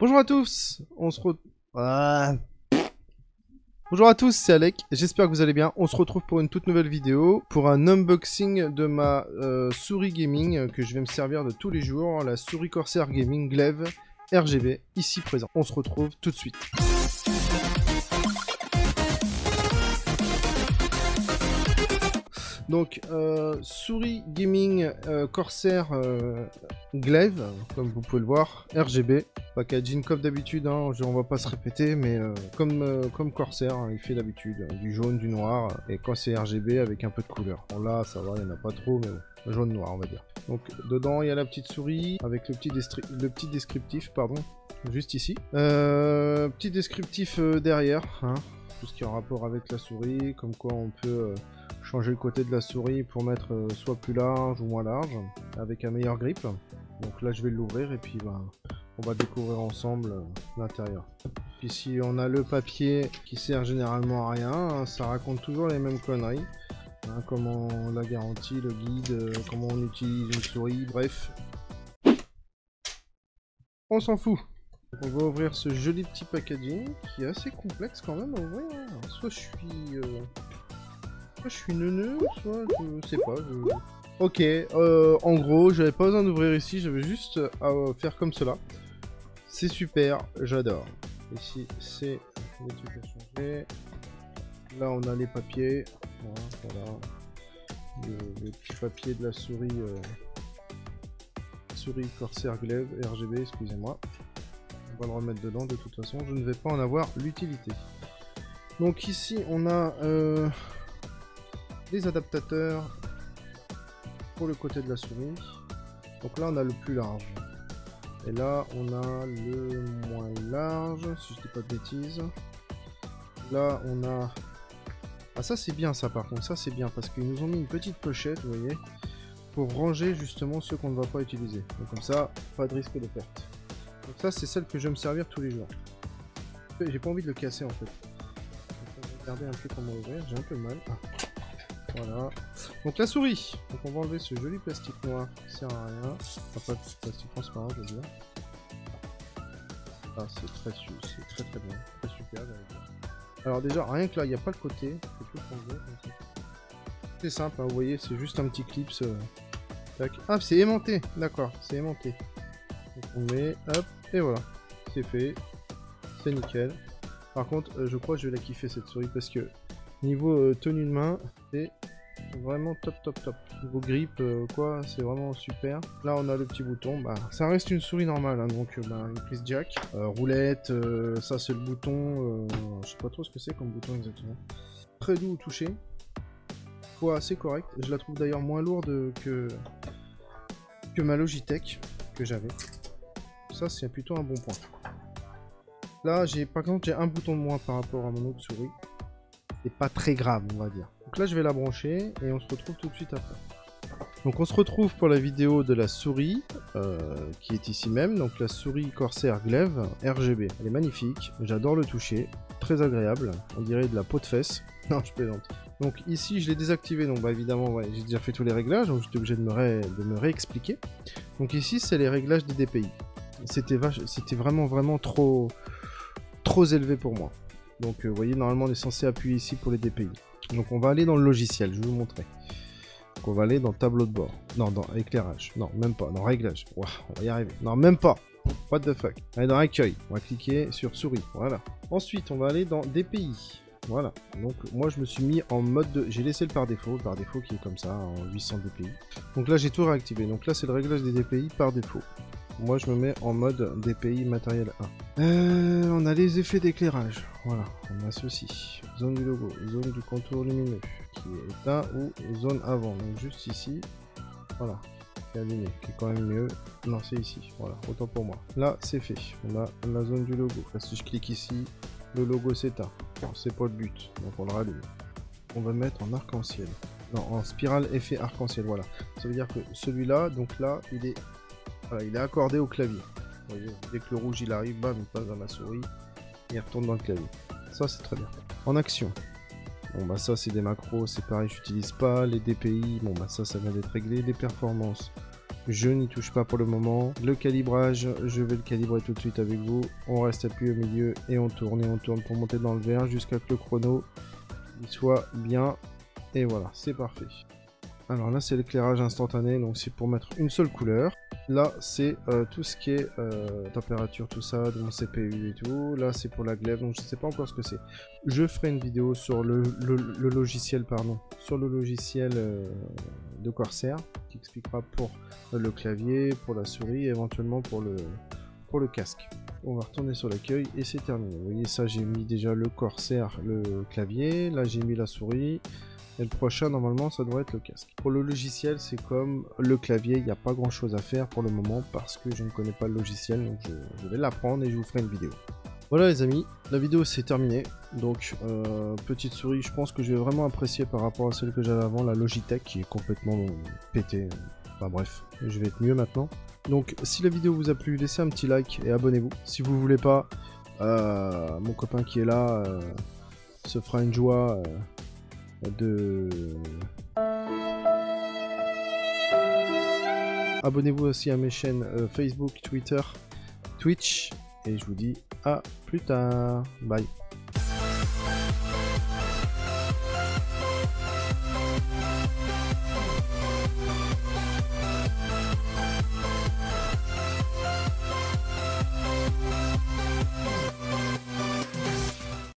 Bonjour à tous, Bonjour à tous, c'est Alec, j'espère que vous allez bien. On se retrouve pour une toute nouvelle vidéo, pour un unboxing de ma souris gaming que je vais me servir de tous les jours, la souris Corsair Gaming Glaive RGB, ici présent. On se retrouve tout de suite. Donc, souris gaming Corsair Glaive, comme vous pouvez le voir, RGB. Packaging comme d'habitude, hein, on va pas se répéter, mais comme Corsair, hein, il fait d'habitude, du jaune, du noir, et quand c'est RGB avec un peu de couleur. Bon là, ça va, il n'y en a pas trop, mais bon, jaune-noir, on va dire. Donc, dedans, il y a la petite souris, avec le petit descriptif, pardon, juste ici. Petit descriptif derrière, hein, tout ce qui est en rapport avec la souris, comme quoi on peut changer le côté de la souris pour mettre soit plus large ou moins large, avec un meilleur grip. Donc là je vais l'ouvrir et puis on va découvrir ensemble l'intérieur. Ici on a le papier qui sert généralement à rien, hein, ça raconte toujours les mêmes conneries. Hein, comment la garantie, le guide, comment on utilise une souris, bref. On s'en fout. On va ouvrir ce joli petit packaging qui est assez complexe quand même à ouvrir. Hein. Soit je suis neuneux, soit je sais pas. Ok, en gros, j'avais pas besoin d'ouvrir ici, j'avais juste à faire comme cela. C'est super, j'adore. Ici, c'est les trucs à changer. Là, on a les papiers. Voilà. Le petit papier de la souris, souris Corsair Glaive RGB, excusez-moi. On va le remettre dedans, de toute façon, je ne vais pas en avoir l'utilité. Donc ici, on a les adaptateurs pour le côté de la souris. Donc là on a le plus large et là on a le moins large, si je dis pas de bêtises. Là on a, ah ça c'est bien, ça par contre, ça c'est bien parce qu'ils nous ont mis une petite pochette, vous voyez, pour ranger justement ceux qu'on ne va pas utiliser. Donc comme ça, pas de risque de perte. Donc ça c'est celle que je vais me servir tous les jours. J'ai pas envie de le casser en fait. Donc, on va regarder un peu comment l'ouvrir, j'ai un peu mal. Voilà. Donc la souris. Donc on va enlever ce joli plastique noir qui sert à rien. Enfin pas de plastique transparent, je veux dire. Ah c'est très bien. Très super. Alors déjà, rien que là, il n'y a pas le côté. C'est simple, hein, vous voyez, c'est juste un petit clip. Tac. Ah c'est aimanté, d'accord, c'est aimanté. Donc on met, hop, et voilà. C'est fait. C'est nickel. Par contre, je crois que je vais la kiffer cette souris parce que niveau tenue de main, c'est vraiment top. Niveau grip, quoi, c'est vraiment super. Là, on a le petit bouton. Bah, ça reste une souris normale, hein, donc une prise jack. Roulette, ça c'est le bouton. Je sais pas trop ce que c'est comme bouton exactement. Très doux au toucher. Poids assez correct. Je la trouve d'ailleurs moins lourde que ma Logitech que j'avais. Ça, c'est plutôt un bon point. Là, par contre, j'ai un bouton de moins par rapport à mon autre souris. C'est pas très grave, on va dire. Donc là, je vais la brancher et on se retrouve tout de suite après. Donc on se retrouve pour la vidéo de la souris, qui est ici même. Donc la souris Corsair Glaive RGB. Elle est magnifique, j'adore le toucher, très agréable. On dirait de la peau de fesse. Non, je plaisante. Donc ici, je l'ai désactivé. Donc bah évidemment, ouais, j'ai déjà fait tous les réglages, donc j'étais obligé de me réexpliquer. Donc ici, c'est les réglages des DPI. C'était vraiment trop élevé pour moi. Donc vous voyez, normalement on est censé appuyer ici pour les DPI. Donc on va aller dans le logiciel, je vais vous montrer. Donc on va aller dans tableau de bord. Non, dans éclairage. Non, même pas. Dans réglage. Wow, on va y arriver. Non, même pas. What the fuck. Allez dans accueil. On va cliquer sur souris. Voilà. Ensuite, on va aller dans DPI. Voilà. Donc moi je me suis mis en mode de... J'ai laissé le par défaut qui est comme ça, en 800 DPI. Donc là j'ai tout réactivé. Donc là c'est le réglage des DPI par défaut. Moi je me mets en mode DPI matériel 1. On a les effets d'éclairage. Voilà, on a ceci. Zone du logo, zone du contour lumineux, qui est éteint ou zone avant. Donc juste ici, voilà, qui est allumé, qui est quand même mieux. Non, c'est ici, voilà, autant pour moi. Là, c'est fait. On a la zone du logo. Là, si je clique ici, le logo s'éteint. Bon, c'est pas le but, donc on le rallume. On va mettre en arc-en-ciel. Non, en spirale effet arc-en-ciel, voilà. Ça veut dire que celui-là, donc là, il est... Voilà, il est accordé au clavier. Vous voyez, dès que le rouge il arrive, bam, il passe dans la souris et il retourne dans le clavier. Ça c'est très bien. En action. Bon bah ça c'est des macros, c'est pareil, j'utilise pas. Les DPI, bon bah ça vient d'être réglé. Les performances. je n'y touche pas pour le moment. Le calibrage, je vais le calibrer tout de suite avec vous. On reste appuyé au milieu et on tourne pour monter dans le vert jusqu'à ce que le chrono il soit bien. Et voilà, c'est parfait. Alors là, c'est l'éclairage instantané, donc c'est pour mettre une seule couleur. Là, c'est tout ce qui est température, tout ça, de mon CPU et tout. Là, c'est pour la glaive, donc je ne sais pas encore ce que c'est. Je ferai une vidéo sur le logiciel, pardon, sur le logiciel de Corsair, qui expliquera pour le clavier, pour la souris, et éventuellement pour le casque. On va retourner sur l'accueil et c'est terminé. Vous voyez, ça, j'ai mis déjà le Corsair, le clavier. Là, j'ai mis la souris. Et le prochain, normalement, ça devrait être le casque. Pour le logiciel, c'est comme le clavier, il n'y a pas grand chose à faire pour le moment parce que je ne connais pas le logiciel, donc je vais l'apprendre et je vous ferai une vidéo. Voilà les amis, la vidéo c'est terminé. Donc, petite souris, je pense que je vais vraiment apprécier par rapport à celle que j'avais avant, la Logitech qui est complètement pétée. Enfin bref, je vais être mieux maintenant. Donc, si la vidéo vous a plu, laissez un petit like et abonnez-vous. Si vous voulez pas, mon copain qui est là se fera une joie... Abonnez-vous aussi à mes chaînes Facebook, Twitter, Twitch et je vous dis à plus tard. Bye.